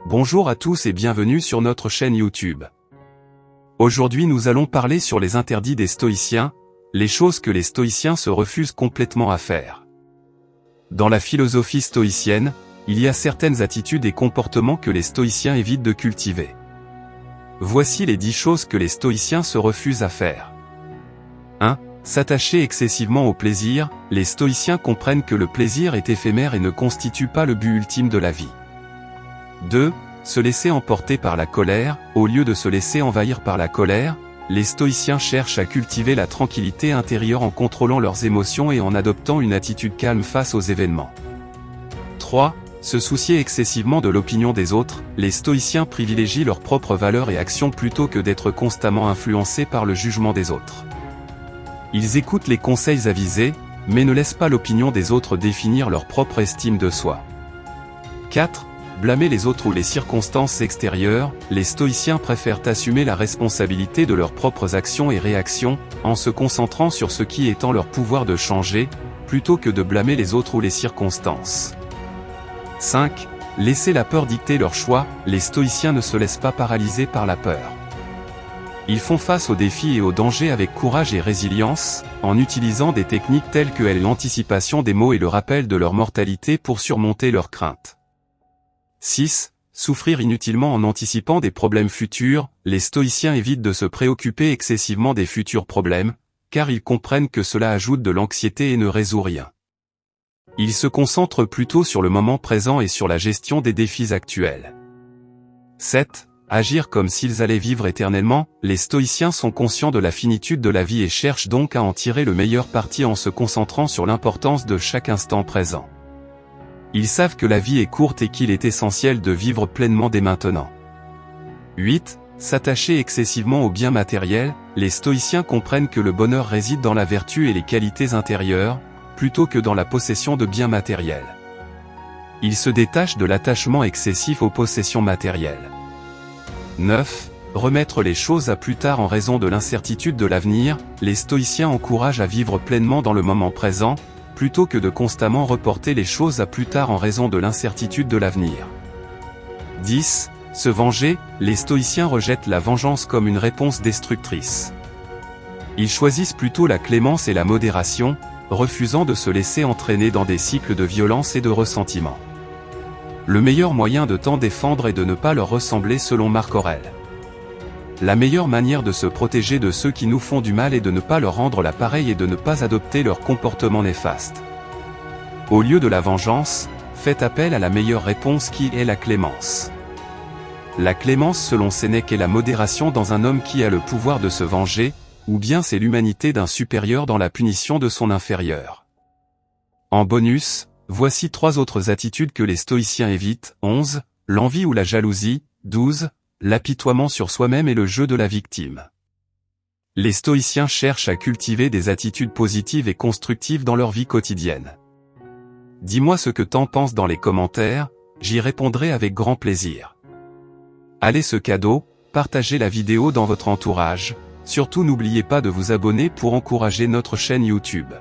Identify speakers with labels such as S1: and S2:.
S1: Bonjour à tous et bienvenue sur notre chaîne YouTube. Aujourd'hui nous allons parler sur les interdits des stoïciens, les choses que les stoïciens se refusent complètement à faire. Dans la philosophie stoïcienne, il y a certaines attitudes et comportements que les stoïciens évitent de cultiver. Voici les 10 choses que les stoïciens se refusent à faire. 1. S'attacher excessivement au plaisir. Les stoïciens comprennent que le plaisir est éphémère et ne constitue pas le but ultime de la vie. 2. Se laisser emporter par la colère. Au lieu de se laisser envahir par la colère, les stoïciens cherchent à cultiver la tranquillité intérieure en contrôlant leurs émotions et en adoptant une attitude calme face aux événements. 3. Se soucier excessivement de l'opinion des autres. Les stoïciens privilégient leurs propres valeurs et actions plutôt que d'être constamment influencés par le jugement des autres. Ils écoutent les conseils avisés, mais ne laissent pas l'opinion des autres définir leur propre estime de soi. 4. Blâmer les autres ou les circonstances extérieures. Les stoïciens préfèrent assumer la responsabilité de leurs propres actions et réactions, en se concentrant sur ce qui est en leur pouvoir de changer, plutôt que de blâmer les autres ou les circonstances. 5. Laisser la peur dicter leurs choix. Les stoïciens ne se laissent pas paralyser par la peur. Ils font face aux défis et aux dangers avec courage et résilience, en utilisant des techniques telles que l'anticipation des maux et le rappel de leur mortalité pour surmonter leurs craintes. 6. Souffrir inutilement en anticipant des problèmes futurs. Les stoïciens évitent de se préoccuper excessivement des futurs problèmes, car ils comprennent que cela ajoute de l'anxiété et ne résout rien. Ils se concentrent plutôt sur le moment présent et sur la gestion des défis actuels. 7. Agir comme s'ils allaient vivre éternellement. Les stoïciens sont conscients de la finitude de la vie et cherchent donc à en tirer le meilleur parti en se concentrant sur l'importance de chaque instant présent. Ils savent que la vie est courte et qu'il est essentiel de vivre pleinement dès maintenant. 8. S'attacher excessivement aux biens matériels. Les stoïciens comprennent que le bonheur réside dans la vertu et les qualités intérieures, plutôt que dans la possession de biens matériels. Ils se détachent de l'attachement excessif aux possessions matérielles. 9. Remettre les choses à plus tard en raison de l'incertitude de l'avenir. Les stoïciens encouragent à vivre pleinement dans le moment présent, plutôt que de constamment reporter les choses à plus tard en raison de l'incertitude de l'avenir. 10. Se venger. Les stoïciens rejettent la vengeance comme une réponse destructrice. Ils choisissent plutôt la clémence et la modération, refusant de se laisser entraîner dans des cycles de violence et de ressentiment. Le meilleur moyen de t'en défendre est de ne pas leur ressembler selon Marc Aurèle. La meilleure manière de se protéger de ceux qui nous font du mal est de ne pas leur rendre l'appareil et de ne pas adopter leur comportement néfaste. Au lieu de la vengeance, faites appel à la meilleure réponse qui est la clémence. La clémence selon Sénèque est la modération dans un homme qui a le pouvoir de se venger, ou bien c'est l'humanité d'un supérieur dans la punition de son inférieur. En bonus, voici 3 autres attitudes que les stoïciens évitent. 11. L'envie ou la jalousie. 12. L'apitoiement sur soi-même et le jeu de la victime. Les stoïciens cherchent à cultiver des attitudes positives et constructives dans leur vie quotidienne. Dis-moi ce que t'en penses dans les commentaires, j'y répondrai avec grand plaisir. Allez ce cadeau, partagez la vidéo dans votre entourage, surtout n'oubliez pas de vous abonner pour encourager notre chaîne YouTube.